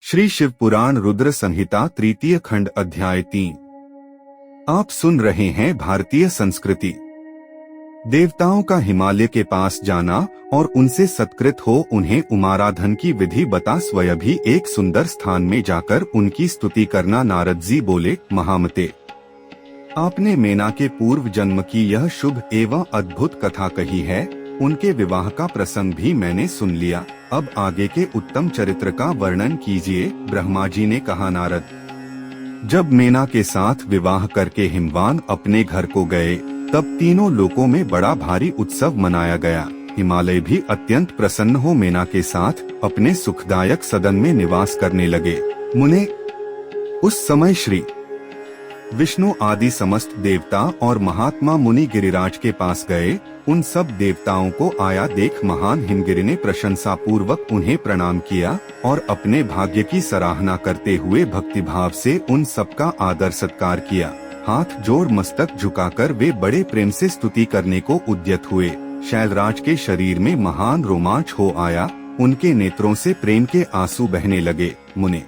श्री शिव पुराण रुद्र संहिता तृतीय खंड अध्याय 3। आप सुन रहे हैं भारतीय संस्कृति। देवताओं का हिमालय के पास जाना और उनसे सत्कृत हो उन्हें उमाराधन की विधि बता स्वयं भी एक सुंदर स्थान में जाकर उनकी स्तुति करना। नारद जी बोले, महामते, आपने मेना के पूर्व जन्म की यह शुभ एवं अद्भुत कथा कही है। उनके विवाह का प्रसंग भी मैंने सुन लिया। अब आगे के उत्तम चरित्र का वर्णन कीजिए। ब्रह्मा जी ने कहा, नारद, जब मेना के साथ विवाह करके हिमवान अपने घर को गए तब तीनों लोकों में बड़ा भारी उत्सव मनाया गया। हिमालय भी अत्यंत प्रसन्न हो मेना के साथ अपने सुखदायक सदन में निवास करने लगे। मुने, उस समय श्री विष्णु आदि समस्त देवता और महात्मा मुनि गिरिराज के पास गए। उन सब देवताओं को आया देख महान हिमगिरि ने प्रशंसा पूर्वक उन्हें प्रणाम किया और अपने भाग्य की सराहना करते हुए भक्तिभाव से उन सबका आदर सत्कार किया। हाथ जोड़ मस्तक झुकाकर वे बड़े प्रेम से स्तुति करने को उद्यत हुए। शैलराज के शरीर में महान रोमांच हो आया। उनके नेत्रों से प्रेम के आंसू बहने लगे। मुने,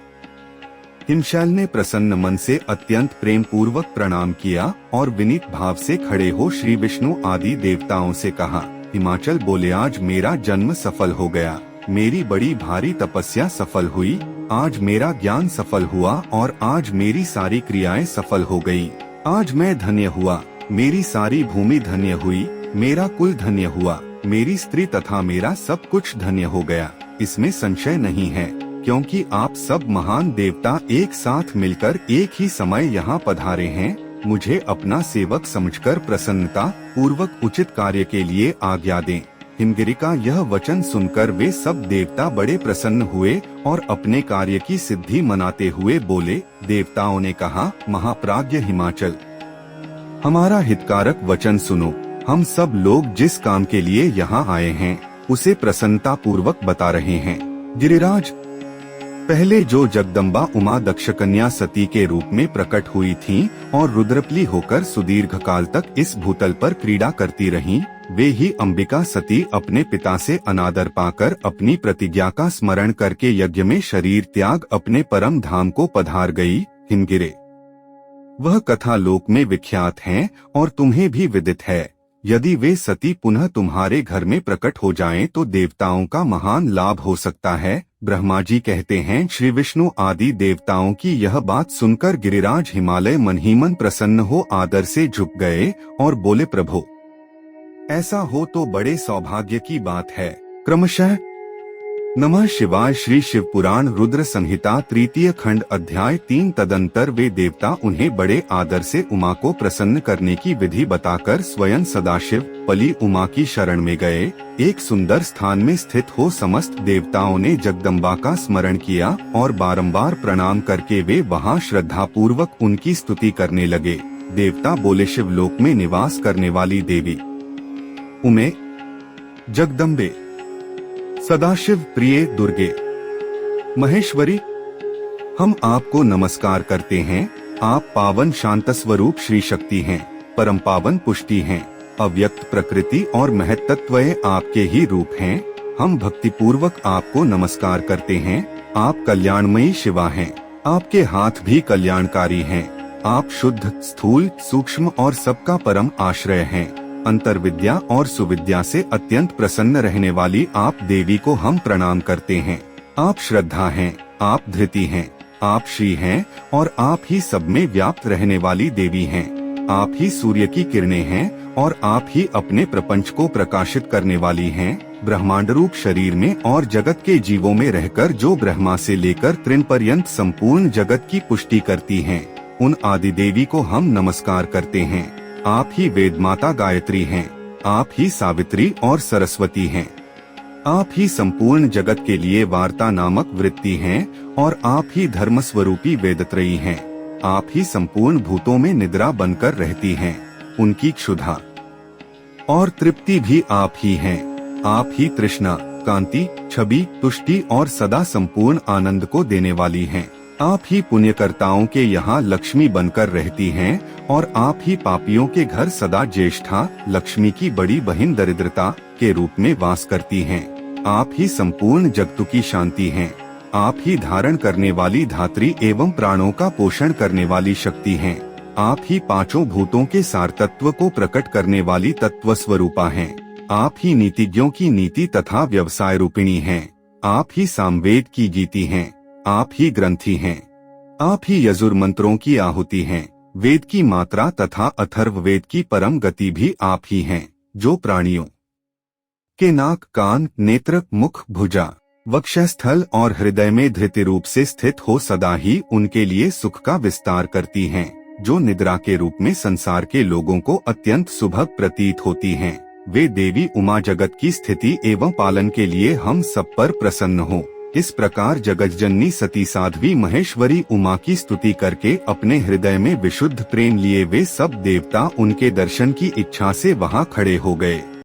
हिमशैल ने प्रसन्न मन से अत्यंत प्रेम पूर्वक प्रणाम किया और विनीत भाव से खड़े हो श्री विष्णु आदि देवताओं से कहा, हिमाचल बोले, आज मेरा जन्म सफल हो गया। मेरी बड़ी भारी तपस्या सफल हुई। आज मेरा ज्ञान सफल हुआ और आज मेरी सारी क्रियाएं सफल हो गयी। आज मैं धन्य हुआ। मेरी सारी भूमि धन्य हुई। मेरा कुल धन्य हुआ। मेरी स्त्री तथा मेरा सब कुछ धन्य हो गया। इसमें संशय नहीं है, क्योंकि आप सब महान देवता एक साथ मिलकर एक ही समय यहाँ पधारे हैं। मुझे अपना सेवक समझकर प्रसन्नता पूर्वक उचित कार्य के लिए आज्ञा दें। हिमगिरि का यह वचन सुनकर वे सब देवता बड़े प्रसन्न हुए और अपने कार्य की सिद्धि मनाते हुए बोले। देवताओं ने कहा, महाप्राज्ञ हिमाचल, हमारा हितकारक वचन सुनो। हम सब लोग जिस काम के लिए यहाँ आए हैं उसे प्रसन्नता पूर्वक बता रहे हैं। गिरिराज, पहले जो जगदम्बा उमा दक्ष कन्या सती के रूप में प्रकट हुई थीं और रुद्रपली होकर सुदीर्घ काल तक इस भूतल पर क्रीड़ा करती रहीं, वे ही अंबिका सती अपने पिता से अनादर पाकर अपनी प्रतिज्ञा का स्मरण करके यज्ञ में शरीर त्याग अपने परम धाम को पधार गई। हिमगिरे, वह कथा लोक में विख्यात है और तुम्हें भी विदित है। यदि वे सती पुनः तुम्हारे घर में प्रकट हो जाएं तो देवताओं का महान लाभ हो सकता है। ब्रह्मा जी कहते हैं, श्री विष्णु आदि देवताओं की यह बात सुनकर गिरिराज हिमालय मन ही मन प्रसन्न हो आदर से झुक गए और बोले, प्रभु, ऐसा हो तो बड़े सौभाग्य की बात है। क्रमशः नमः शिवाय। श्री शिव पुराण रुद्र संहिता तृतीय खंड अध्याय 3। तदंतर वे देवता उन्हें बड़े आदर से उमा को प्रसन्न करने की विधि बताकर स्वयं सदाशिव पली उमा की शरण में गए। एक सुंदर स्थान में स्थित हो समस्त देवताओं ने जगदम्बा का स्मरण किया और बारंबार प्रणाम करके वे वहां श्रद्धा पूर्वक उनकी स्तुति करने लगे। देवता बोले, शिवलोक में निवास करने वाली देवी उमे, जगदम्बे, सदाशिव प्रिय दुर्गे, महेश्वरी, हम आपको नमस्कार करते हैं। आप पावन शांत स्वरूप श्री शक्ति हैं, परम पावन पुष्टि हैं, अव्यक्त प्रकृति और महत्त्व आपके ही रूप हैं। हम भक्ति पूर्वक आपको नमस्कार करते हैं। आप कल्याणमयी शिवा हैं। आपके हाथ भी कल्याणकारी हैं। आप शुद्ध, स्थूल, सूक्ष्म और सबका परम आश्रय हैं। अंतर्विद्या और सुविद्या से अत्यंत प्रसन्न रहने वाली आप देवी को हम प्रणाम करते हैं। आप श्रद्धा हैं, आप धृति हैं, आप श्री हैं और आप ही सब में व्याप्त रहने वाली देवी हैं। आप ही सूर्य की किरणें हैं और आप ही अपने प्रपंच को प्रकाशित करने वाली हैं। ब्रह्मांड रूप शरीर में और जगत के जीवों में रहकर जो ब्रह्मा से लेकर तृण पर्यंत संपूर्ण जगत की पुष्टि करती हैं, उन आदि देवी को हम नमस्कार करते हैं। आप ही वेद माता गायत्री हैं। आप ही सावित्री और सरस्वती हैं। आप ही संपूर्ण जगत के लिए वार्ता नामक वृत्ति हैं और आप ही धर्म स्वरूपी वेदत्रयी हैं। आप ही संपूर्ण भूतों में निद्रा बनकर रहती हैं। उनकी क्षुधा और तृप्ति भी आप ही हैं। आप ही तृष्णा, कांति, छवि, तुष्टि और सदा संपूर्ण आनंद को देने वाली हैं। आप ही पुण्यकर्ताओं के यहाँ लक्ष्मी बनकर रहती हैं और आप ही पापियों के घर सदा ज्येष्ठा, लक्ष्मी की बड़ी बहिन दरिद्रता के रूप में वास करती हैं। आप ही संपूर्ण जगतु की शांति हैं। आप ही धारण करने वाली धात्री एवं प्राणों का पोषण करने वाली शक्ति हैं। आप ही पांचों भूतों के सार तत्व को प्रकट करने वाली तत्व स्वरूपा हैं। आप ही नीतिज्ञों की नीति तथा व्यवसाय रूपिणी हैं। आप ही सामवेद की गीति हैं। आप ही ग्रंथि हैं। आप ही यजुर मंत्रों की आहुति हैं। वेद की मात्रा तथा अथर्व वेद की परम गति भी आप ही हैं, जो प्राणियों के नाक, कान, नेत्र, मुख, भुजा, वक्षस्थल और हृदय में धृति रूप से स्थित हो सदा ही उनके लिए सुख का विस्तार करती हैं, जो निद्रा के रूप में संसार के लोगों को अत्यंत सुभग प्रतीत होती हैं। वे देवी उमा जगत की स्थिति एवं पालन के लिए हम सब पर प्रसन्न हो। इस प्रकार जगतजननी सती साध्वी महेश्वरी उमा की स्तुति करके अपने हृदय में विशुद्ध प्रेम लिए वे सब देवता उनके दर्शन की इच्छा से वहां खड़े हो गए।